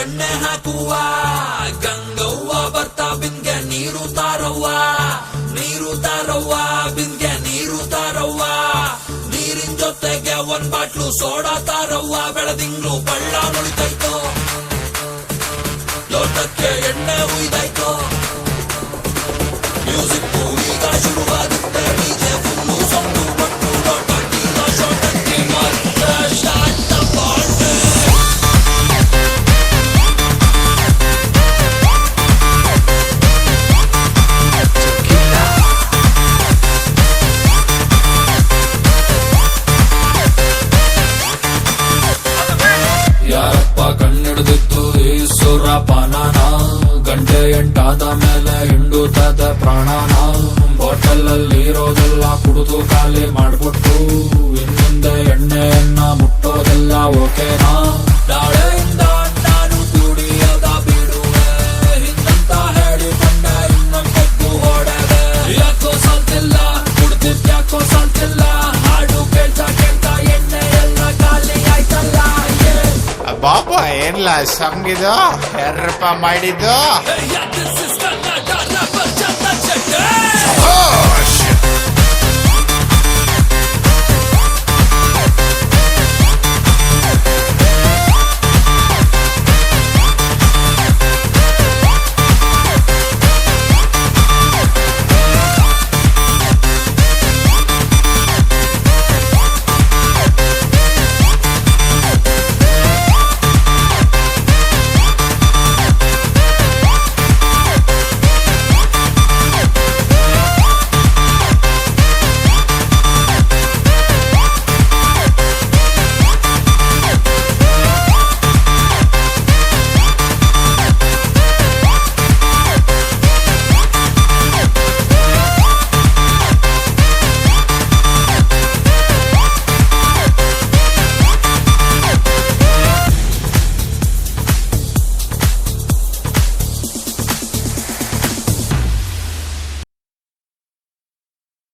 ಎಣ್ಣೆ ಹಾಕುವ ಗಂಗವ್ವ ಬರ್ತಾ ಬಿನ್ಗೆ ನೀರು ತಾರವ್ವ, ನೀರು ತಾರವ್ವ ಬಿನ್ಗೆ ನೀರು ತಾರವ್ವ, ನೀರಿನ ಜೊತೆಗೆ ಒಂದ್ ಬಾಟ್ಲು ಸೋಡಾ ತಾರವ್ವ. ಬೆಳದಿಂಗ್ಳು ಬಳ್ಳ ನುಳಿತೈತೋ, ಲೋಟಕ್ಕೆ ಎಣ್ಣೆ ಉಯ್ದಾಯ್ತೋ, ಮ್ಯೂಸಿಕ್ ಈಗ ಶುರುವಾಗುತ್ತೆ, ಡಿಜೆ ಫುಲ್ಲು ಸೌಂಡು ಬಟ್ಟು ಲೋಟಕ್ಕಿಲ್ಲ ಶೋಟಕ್ಕೆ ಮತ್ತೆ ಸ್ಟಾರ್ಟ್ ದ ಪಾರ್ಟಿ. ಯಾರಪ್ಪ ಕಣ್ಣಿಡ್ದಿತ್ತು ಈ ಸುರಪಾನನ, ಗಂಟೆ ಎಂಟಾದ ಮೇಲೆ ಹಿಂಡುತ್ತದೆ ಪ್ರಾಣನ. ಬಾಟಲ್ ಅಲ್ಲಿ ಇರೋದೆಲ್ಲ ಕುಡಿದು ಖಾಲಿ ಮಾಡ್ಬಿಟ್ಟು ಇನ್ನಿಂದೆ ಎಣ್ಣೆಯನ್ನ ಮುಟ್ಟೋದೆಲ್ಲ ಓಕೆನಾ. ನಾಳೆಯಿಂದ ನಾನು ಕುಡಿಯೋದ ಬಿಡುವೆ, ಹಿಂದಂತ ಹೇಳಿಕೊಂಡೆ ಇನ್ನೊಂದು ಹೊಡೆದೆ. ಯಾಕೋ ಸಾಲ್ತಿಲ್ಲ ಕುಡ್ದಿದ್, ಯಾಕೋ ಸಾಲ್ತಿಲ್ಲ ಹಾಡು ಕೇಳ್ತಾ ಕೇಳ್ತಾ ಎಣ್ಣೆ ಎಲ್ಲ ಖಾಲಿ ಆಯ್ತಲ್ಲ. ಬಾಬಾ ಏನ್ಲ ಸಂಗಿದು 2 ರೂಪಾಯಿ ಮಾಡಿದ್ದು. This is Kannada rapper Chandan Shetty.